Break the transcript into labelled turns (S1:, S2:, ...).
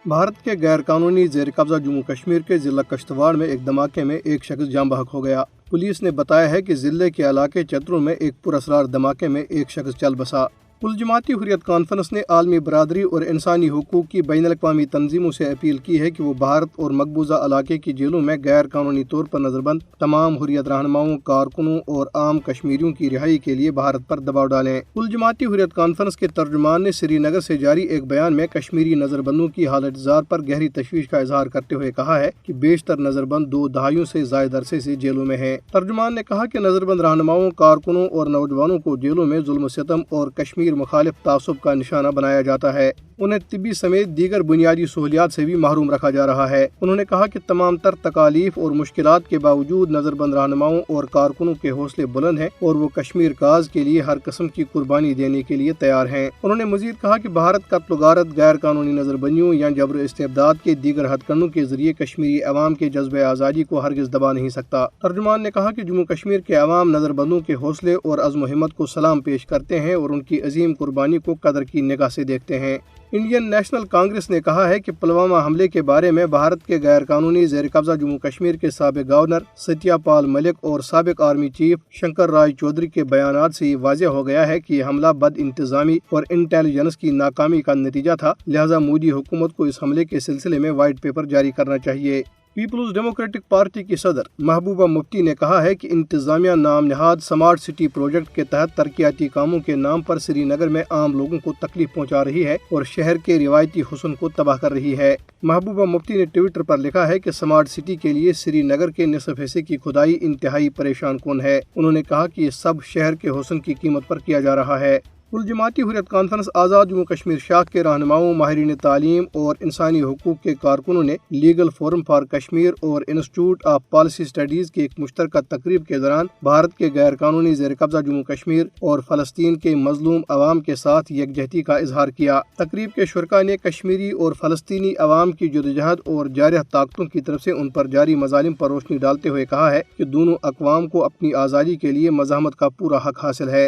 S1: بھارت کے غیر قانونی زیر قبضہ جموں کشمیر کے ضلع کشتواڑ میں ایک دھماکے میں ایک شخص جاں بحق ہو گیا۔ پولیس نے بتایا ہے کہ ضلع کے علاقے چتروں میں ایک پراسرار دھماکے میں ایک شخص چل بسا۔ کل جماعتی حریت کانفرنس نے عالمی برادری اور انسانی حقوق کی بین الاقوامی تنظیموں سے اپیل کی ہے کہ وہ بھارت اور مقبوضہ علاقے کی جیلوں میں غیر قانونی طور پر نظر بند تمام حریت رہنماؤں، کارکنوں اور عام کشمیریوں کی رہائی کے لیے بھارت پر دباؤ ڈالیں۔ کل جماعتی حریت کانفرنس کے ترجمان نے سری نگر سے جاری ایک بیان میں کشمیری نظر بندوں کی حالت زار پر گہری تشویش کا اظہار کرتے ہوئے کہا ہے کہ بیشتر نظر بند 2 دہائیوں سے زائد عرصے سے جیلوں میں ہیں۔ ترجمان نے کہا کہ نظر بند رہنماؤں، کارکنوں اور نوجوانوں کو جیلوں میں ظلم و ستم اور کشمیر مخالف تعصب کا نشانہ بنایا جاتا ہے۔ انہیں طبی سمیت دیگر بنیادی سہولیات سے بھی محروم رکھا جا رہا ہے۔ انہوں نے کہا کہ تمام تر تکالیف اور مشکلات کے باوجود نظر بند رہنماؤں اور کارکنوں کے حوصلے بلند ہیں اور وہ کشمیر کاز کے لیے ہر قسم کی قربانی دینے کے لیے تیار ہیں۔ انہوں نے مزید کہا کہ بھارت قتل و غارت، غیر قانونی نظر بندیوں یا جبر استبداد کے دیگر ہتھ کنڈوں کے ذریعے کشمیری عوام کے جذبہ آزادی کو ہرگز دبا نہیں سکتا۔ ترجمان نے کہا کہ جموں کشمیر کے عوام نظر بندوں کے حوصلے اور عزم و ہمت کو سلام پیش کرتے ہیں اور ان کی عظیم قربانی کو قدر کی نگاہ سے دیکھتے ہیں۔ انڈین نیشنل کانگریس نے کہا ہے کہ پلوامہ حملے کے بارے میں بھارت کے غیر قانونی زیر قبضہ جموں کشمیر کے سابق گورنر ستیہ پال ملک اور سابق آرمی چیف شنکر رائے چودھری کے بیانات سے یہ واضح ہو گیا ہے کہ یہ حملہ بد انتظامی اور انٹیلیجنس کی ناکامی کا نتیجہ تھا، لہذا مودی حکومت کو اس حملے کے سلسلے میں وائٹ پیپر جاری کرنا چاہیے۔ پیپلز ڈیموکریٹک پارٹی کی صدر محبوبہ مفتی نے کہا ہے کہ انتظامیہ نام نہاد سمارٹ سٹی پروجیکٹ کے تحت ترقیاتی کاموں کے نام پر سری نگر میں عام لوگوں کو تکلیف پہنچا رہی ہے اور شہر کے روایتی حسن کو تباہ کر رہی ہے۔ محبوبہ مفتی نے ٹویٹر پر لکھا ہے کہ سمارٹ سٹی کے لیے سری نگر کے نصف حصے کی کھدائی انتہائی پریشان کن ہے۔ انہوں نے کہا کہ یہ سب شہر کے حسن کی قیمت پر کیا جا رہا ہے۔ کل جماعتی حریت کانفرنس آزاد جموں کشمیر شاخ کے رہنماؤں، ماہرین تعلیم اور انسانی حقوق کے کارکنوں نے لیگل فورم فار کشمیر اور انسٹیٹیوٹ آف پالیسی اسٹڈیز کی ایک مشترکہ تقریب کے دوران بھارت کے غیر قانونی زیر قبضہ جموں کشمیر اور فلسطین کے مظلوم عوام کے ساتھ یکجہتی کا اظہار کیا۔ تقریب کے شرکاء نے کشمیری اور فلسطینی عوام کی جدوجہد اور جارح طاقتوں کی طرف سے ان پر جاری مظالم پر روشنی ڈالتے ہوئے کہا ہے کہ دونوں اقوام کو اپنی آزادی کے لیے مزاحمت کا پورا حق حاصل ہے۔